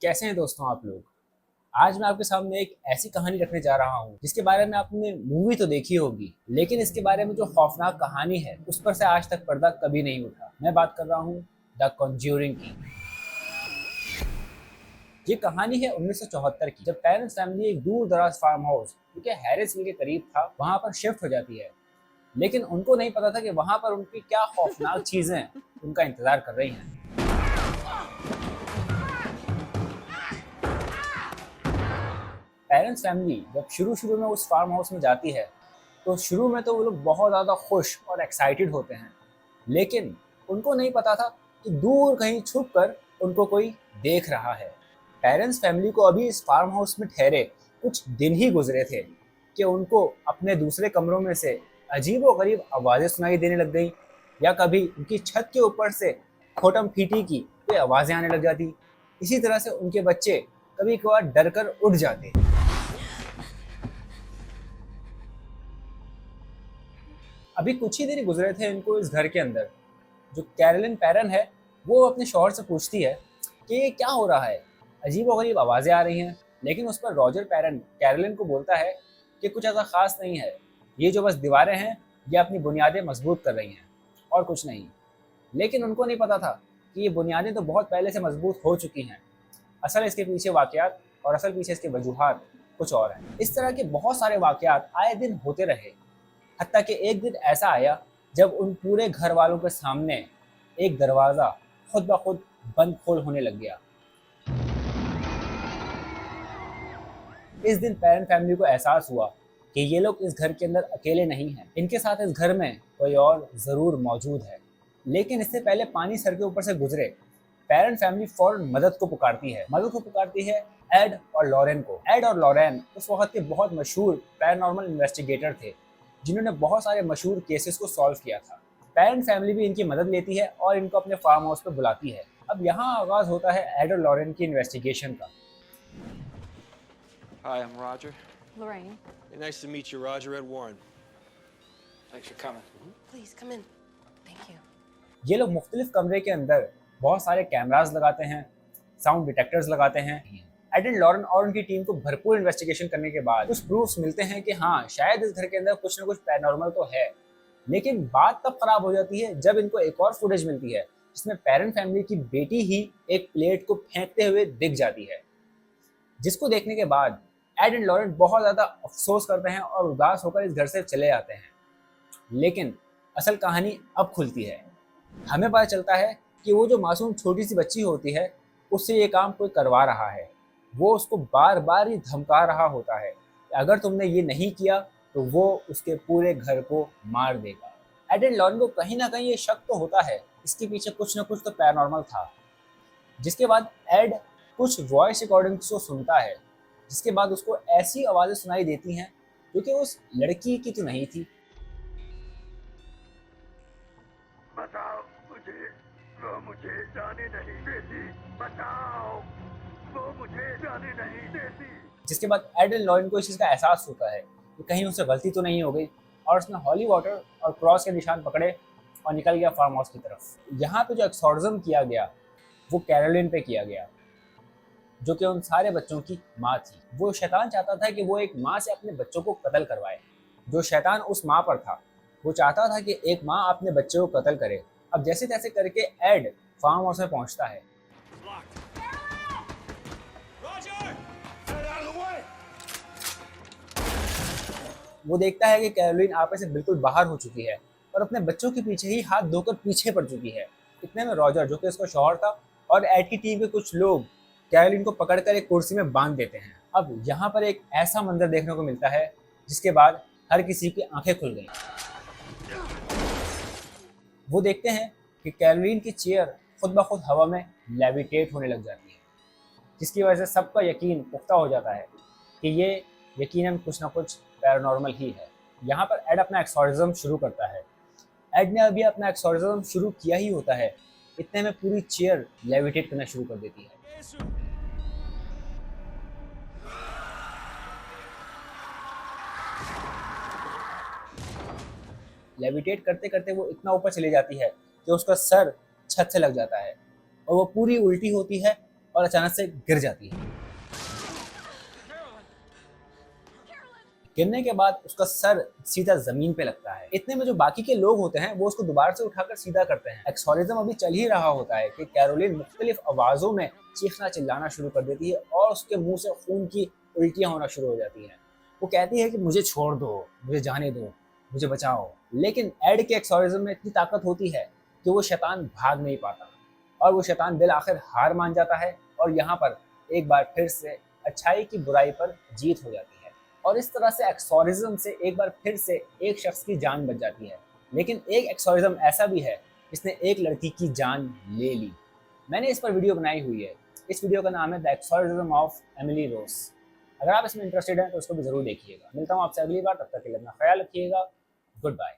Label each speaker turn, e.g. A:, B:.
A: कैसे हैं दोस्तों आप लोग। आज मैं आपके सामने एक ऐसी कहानी रखने जा रहा हूँ जिसके बारे में आपने मूवी तो देखी होगी, लेकिन इसके बारे में जो खौफनाक कहानी है उस पर से आज तक पर्दा कभी नहीं उठा। मैं बात कर रहा हूँ द कॉन्ज्यूरिंग की। ये कहानी है 1974 की, जब पेरेंट्स फैमिली एक दूर दराज फार्म हाउस जो कि हैरिसविल के करीब था वहां पर शिफ्ट हो जाती है। लेकिन उनको नहीं पता था कि वहां पर उनकी क्या खौफनाक चीजें उनका इंतजार कर रही हैं। पेरेंट्स फैमिली जब शुरू शुरू में उस फार्म हाउस में जाती है तो शुरू में तो वो लोग बहुत ज़्यादा खुश और एक्साइटेड होते हैं, लेकिन उनको नहीं पता था कि दूर कहीं छुप कर उनको कोई देख रहा है। पेरेंट्स फैमिली को अभी इस फार्म हाउस में ठहरे कुछ दिन ही गुजरे थे कि उनको अपने दूसरे कमरों में से अजीबोगरीब आवाज़ें सुनाई देने लग गई, या कभी उनकी छत के ऊपर से खोटम फीटी की कोई आवाज़ें आने लग जाती। इसी तरह से उनके बच्चे कभी कभार डर कर उठ जाते। अभी कुछ ही दिन गुजरे थे इनको इस घर के अंदर। जो कैरोलिन पैरन है वो अपने शौहर से पूछती है कि ये क्या हो रहा है, अजीबोगरीब आवाज़ें आ रही हैं। लेकिन उस पर रॉजर पैरन कैरोलिन को बोलता है कि कुछ ऐसा खास नहीं है, ये जो बस दीवारें हैं ये अपनी बुनियादें मजबूत कर रही हैं और कुछ नहीं। लेकिन उनको नहीं पता था कि ये बुनियादें तो बहुत पहले से मजबूत हो चुकी हैं। असल इसके पीछे वाकयात और असल पीछे इसके वजूहात कुछ और हैं। इस तरह के बहुत सारे वाकयात आए दिन होते रहे, हत्ता कि एक दिन ऐसा आया जब उन पूरे घर वालों के सामने एक दरवाज़ा खुद ब खुद बंद खोल होने लग गया। इस दिन पेरेंट फैमिली को एहसास हुआ कि ये लोग इस घर के अंदर अकेले नहीं हैं, इनके साथ इस घर में कोई और ज़रूर मौजूद है। लेकिन इससे पहले पानी सर के ऊपर से गुजरे, पेरेंट फैमिली फौरन मदद को पुकारती है एड और लॉरेन को। एड और लॉरेन उस वक्त के बहुत मशहूर पैरानॉर्मल इन्वेस्टिगेटर थे जिन्होंने बहुत सारे मशहूर केसेस को सॉल्व किया था। पेरेंट फैमिली भी इनकी मदद लेती है और इनको अपने फार्म हाउस पर बुलाती है। अब यहाँ आगाज होता है एड और लॉरेन की इन्वेस्टिगेशन का।
B: Hi, I'm Roger.
C: Lorraine,
B: Hey, nice to meet you, Roger. Ed Warren.
D: Thanks for coming.
C: please come in. Thank you.
A: ये लोग मुख्तलिफ कमरे के अंदर बहुत सारे कैमराज लगाते हैं, साउंड डिटेक्टर्स लगाते हैं। एड एंड लॉरेन और उनकी टीम को भरपूर इन्वेस्टिगेशन करने के बाद कुछ प्रूफ्स मिलते हैं कि हाँ, शायद इस घर के अंदर कुछ ना कुछ पैरानॉर्मल तो है। लेकिन बात तब खराब हो जाती है जब इनको एक और फुटेज मिलती है जिसमें पेरेंट फैमिली की बेटी ही एक प्लेट को फेंकते हुए दिख जाती है, जिसको देखने के बाद एड एंड लॉरेन बहुत ज़्यादा अफसोस करते हैं और उदास होकर इस घर से चले आते हैं। लेकिन असल कहानी अब खुलती है। हमें पता चलता है कि वो जो मासूम छोटी सी बच्ची होती है उससे ये काम कोई करवा रहा है। वो उसको बार बार ही धमका रहा होता है कि अगर तुमने ये नहीं किया तो वो उसके पूरे घर को मार देगा। एड एंड लॉरेन को कहीं ना कहीं ये शक तो होता है इसके पीछे कुछ ना कुछ तो पैरानॉर्मल था। जिसके बाद एड कुछ वॉइस रिकॉर्डिंग्स को सुनता है, जिसके बाद उसको ऐसी आवाज़ें सुनाई देती हैं जो कि उस लड़की की तो नहीं थी।
D: बताओ मुझे, वो मुझे जाने नहीं देती। बताओ, वो मुझे जाने नहीं देती।
A: जिसके बाद एड एंड लॉरेन को इस चीज़ का एहसास होता है कि कहीं उससे गलती तो नहीं हो गई, और उसने हॉली वाटर और क्रॉस के निशान पकड़े और निकल गया फार्म हाउस की तरफ। यहाँ पे जो एक्सॉर्सिज्म किया गया वो कैरोलिन पे किया गया, जो कि उन सारे बच्चों की माँ थी। वो शैतान चाहता था कि वो एक माँ से अपने बच्चों को कत्ल करवाए। जो शैतान उस माँ पर था वो चाहता था कि एक माँ अपने बच्चे को कत्ल करे। अब जैसे तैसे करके एड फार्म हाउस में पहुंचता है। वो देखता है कि कैरोलिन आपस से बिल्कुल बाहर हो चुकी है और अपने बच्चों के पीछे ही हाथ धोकर पीछे पड़ चुकी है। इतने में रॉजर, जो कि उसका शौहर था, और एड की टीम के कुछ लोग कैरोलिन को पकड़कर एक कुर्सी में बांध देते हैं। अब यहाँ पर एक ऐसा मंजर देखने को मिलता है जिसके बाद हर किसी की आंखें खुल गई। वो देखते हैं कि कैरोलिन की चेयर खुद ब खुद हवा में लेविटेट होने लग जाती है, जिसकी वजह से सबका यकीन पुख्ता हो जाता है कि ये यकीनन कुछ ना कुछ पैरानॉर्मल ही है। यहाँ पर एड अपना एक्सॉर्सिज्म शुरू करता है। एड ने अभी अपना एक्सॉर्सिज्म शुरू किया ही होता है, इतने में पूरी चेयर लेविटेट करना शुरू कर देती है। लेविटेट करते करते वो इतना ऊपर चली जाती है कि उसका सर छत से लग जाता है और वो पूरी उल्टी होती है और अचानक से गिर जाती है। गिरने के बाद उसका सर सीधा जमीन पे लगता है। इतने में जो बाकी के लोग होते हैं वो उसको दोबारा से उठाकर सीधा करते हैं। एक्सोरिज्म अभी चल ही रहा होता है कि कैरोलिन मुख्तलिफ आवाजों में चीखना चिल्लाना शुरू कर देती है और उसके मुंह से खून की उल्टियां होना शुरू हो जाती हैं। वो कहती है कि मुझे छोड़ दो, मुझे जाने दो, मुझे बचाओ। लेकिन एड के एक्सोरिज्म में इतनी ताकत होती है कि वो शैतान भाग नहीं पाता और वो शैतान बिल आखिर हार मान जाता है और यहाँ पर एक बार फिर से अच्छाई की बुराई पर जीत हो जाती है। और इस तरह से एक्सोरिज्म से एक बार फिर से एक शख्स की जान बच जाती है। लेकिन एक एक्सोरिज्म ऐसा भी है जिसने एक लड़की की जान ले ली। मैंने इस पर वीडियो बनाई हुई है। इस वीडियो का नाम है द एक्सोरिज्म ऑफ एमिली रोज। अगर आप इसमें इंटरेस्टेड हैं तो उसको भी जरूर देखिएगा। मिलता हूँ आपसे अगली बार, तब तक के लिए अपना ख्याल रखिएगा। Good bye.